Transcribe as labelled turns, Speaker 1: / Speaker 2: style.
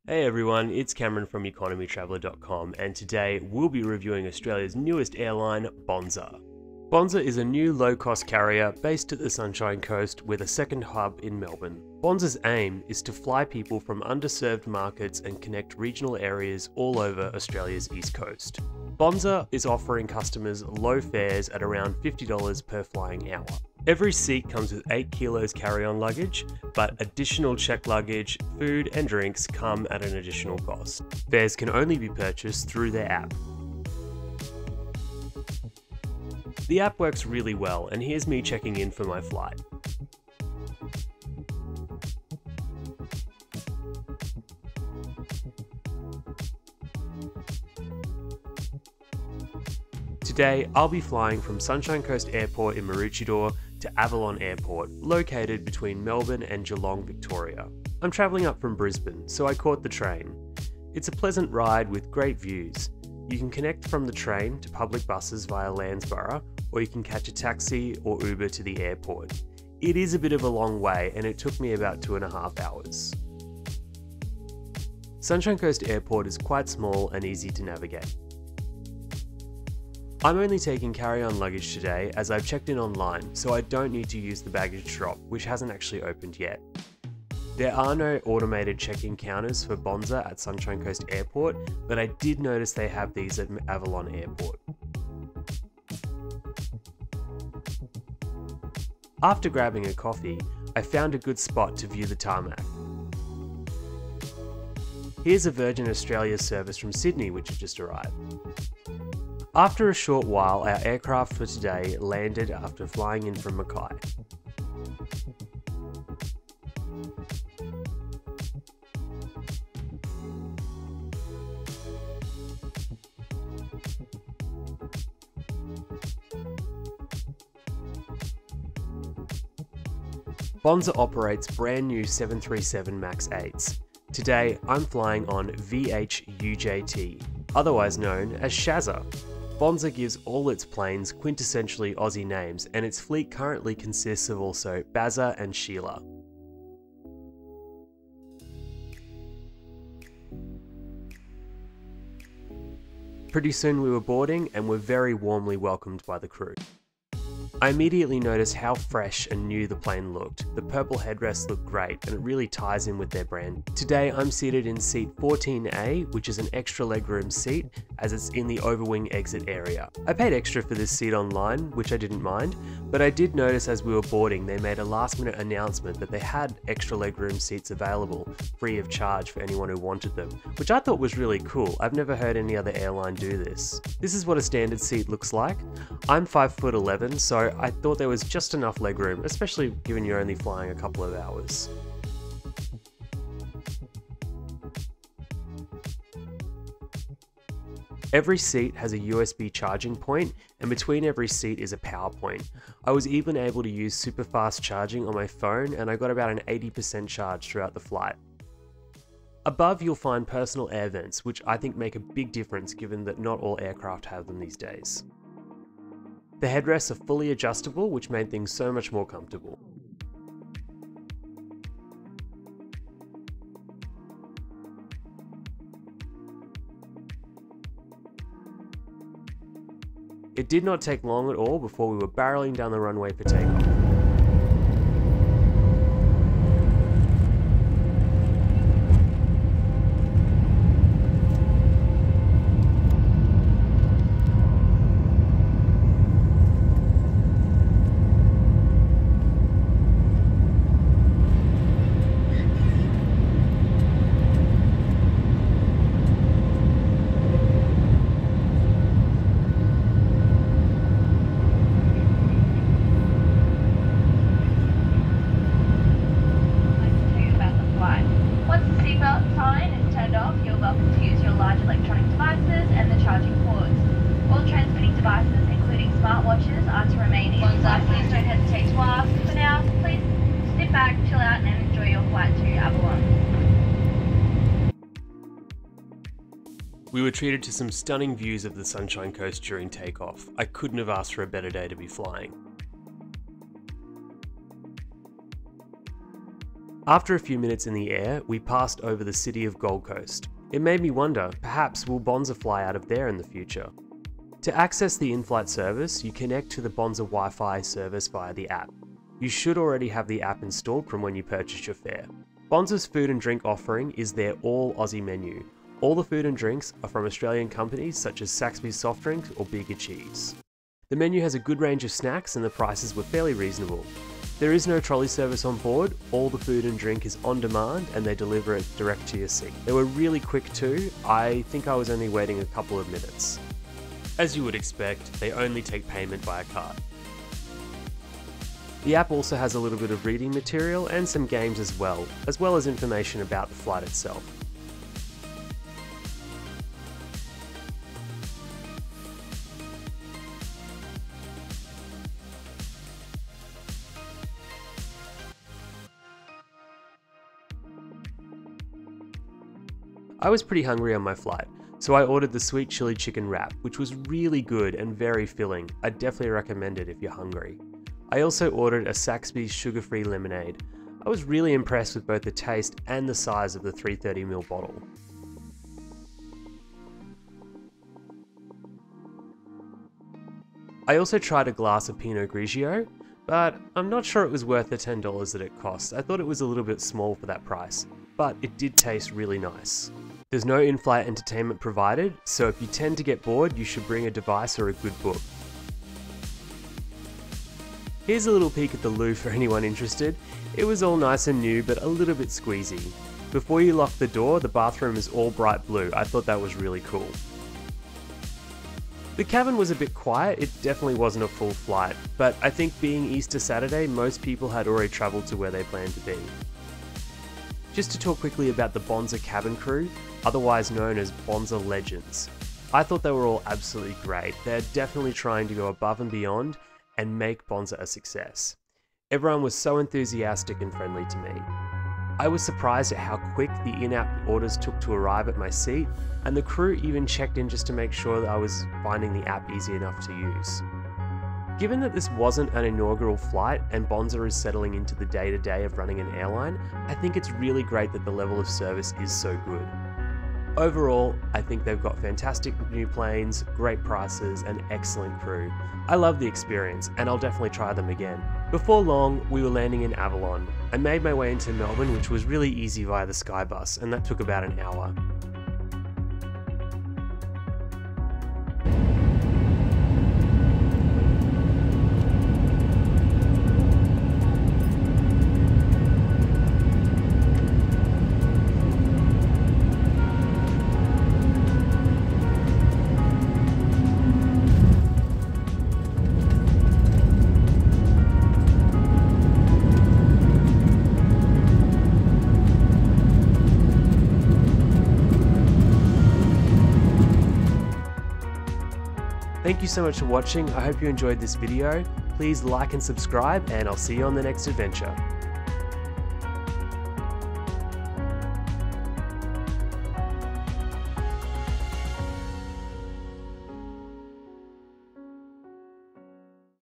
Speaker 1: Hey everyone, it's Cameron from economytraveller.com and today we'll be reviewing Australia's newest airline, Bonza. Bonza is a new low-cost carrier based at the Sunshine Coast with a second hub in Melbourne. Bonza's aim is to fly people from underserved markets and connect regional areas all over Australia's east coast. Bonza is offering customers low fares at around $50 per flying hour. Every seat comes with 8 kilos carry-on luggage, but additional checked luggage, food and drinks come at an additional cost. Fares can only be purchased through their app. The app works really well, and here's me checking in for my flight. Today, I'll be flying from Sunshine Coast Airport in Maroochydore to Avalon Airport, located between Melbourne and Geelong, Victoria. I'm travelling up from Brisbane, so I caught the train. It's a pleasant ride with great views. You can connect from the train to public buses via Landsborough, or you can catch a taxi or Uber to the airport. It is a bit of a long way, and it took me about 2.5 hours. Sunshine Coast Airport is quite small and easy to navigate. I'm only taking carry-on luggage today as I've checked in online, so I don't need to use the baggage drop, which hasn't actually opened yet. There are no automated check-in counters for Bonza at Sunshine Coast Airport, but I did notice they have these at Avalon Airport. After grabbing a coffee, I found a good spot to view the tarmac. Here's a Virgin Australia service from Sydney which had just arrived. After a short while, our aircraft for today landed after flying in from Mackay. Bonza operates brand new 737 MAX 8s. Today, I'm flying on VHUJT, otherwise known as Shazza. Bonza gives all its planes quintessentially Aussie names, and its fleet currently consists of also Bazza and Sheila. Pretty soon we were boarding and were very warmly welcomed by the crew. I immediately noticed how fresh and new the plane looked. The purple headrests look great and it really ties in with their brand. Today I'm seated in seat 14A, which is an extra legroom seat as it's in the overwing exit area. I paid extra for this seat online, which I didn't mind, but I did notice as we were boarding they made a last minute announcement that they had extra legroom seats available free of charge for anyone who wanted them, which I thought was really cool. I've never heard any other airline do this. This is what a standard seat looks like. I'm 5'11", so I thought there was just enough legroom, especially given you're only flying a couple of hours. Every seat has a USB charging point, and between every seat is a power point. I was even able to use super fast charging on my phone, and I got about an 80% charge throughout the flight. Above you'll find personal air vents, which I think make a big difference given that not all aircraft have them these days. The headrests are fully adjustable, which made things so much more comfortable. It did not take long at all before we were barreling down the runway for takeoff.
Speaker 2: Bonza, please don't hesitate to ask. For now, please sit back, chill out, and enjoy your flight to Avalon.
Speaker 1: We were treated to some stunning views of the Sunshine Coast during takeoff. I couldn't have asked for a better day to be flying. After a few minutes in the air, we passed over the city of Gold Coast. It made me wonder, perhaps will Bonza fly out of there in the future? To access the in-flight service, you connect to the Bonza Wi-Fi service via the app. You should already have the app installed from when you purchased your fare. Bonza's food and drink offering is their all Aussie menu. All the food and drinks are from Australian companies such as Saxby's Soft Drinks or Bega Cheese. The menu has a good range of snacks and the prices were fairly reasonable. There is no trolley service on board, all the food and drink is on demand and they deliver it direct to your seat. They were really quick too, I think I was only waiting a couple of minutes. As you would expect, they only take payment by a card. The app also has a little bit of reading material and some games as well as information about the flight itself. I was pretty hungry on my flight, so I ordered the sweet chili chicken wrap, which was really good and very filling. I'd definitely recommend it if you're hungry. I also ordered a Saxby's sugar-free lemonade. I was really impressed with both the taste and the size of the 330ml bottle. I also tried a glass of Pinot Grigio, but I'm not sure it was worth the $10 that it cost. I thought it was a little bit small for that price, but it did taste really nice. There's no in-flight entertainment provided, so if you tend to get bored, you should bring a device or a good book. Here's a little peek at the loo for anyone interested. It was all nice and new, but a little bit squeezy. Before you lock the door, the bathroom is all bright blue. I thought that was really cool. The cabin was a bit quiet, it definitely wasn't a full flight, but I think being Easter Saturday, most people had already travelled to where they planned to be. Just to talk quickly about the Bonza cabin crew, otherwise known as Bonza Legends. I thought they were all absolutely great. They're definitely trying to go above and beyond and make Bonza a success. Everyone was so enthusiastic and friendly to me. I was surprised at how quick the in-app orders took to arrive at my seat, and the crew even checked in just to make sure that I was finding the app easy enough to use. Given that this wasn't an inaugural flight and Bonza is settling into the day-to-day of running an airline, I think it's really great that the level of service is so good. Overall, I think they've got fantastic new planes, great prices, and excellent crew. I love the experience, and I'll definitely try them again. Before long, we were landing in Avalon. I made my way into Melbourne, which was really easy via the Skybus, and that took about an hour. Thank you so much for watching. I hope you enjoyed this video. Please like and subscribe, and I'll see you on the next adventure.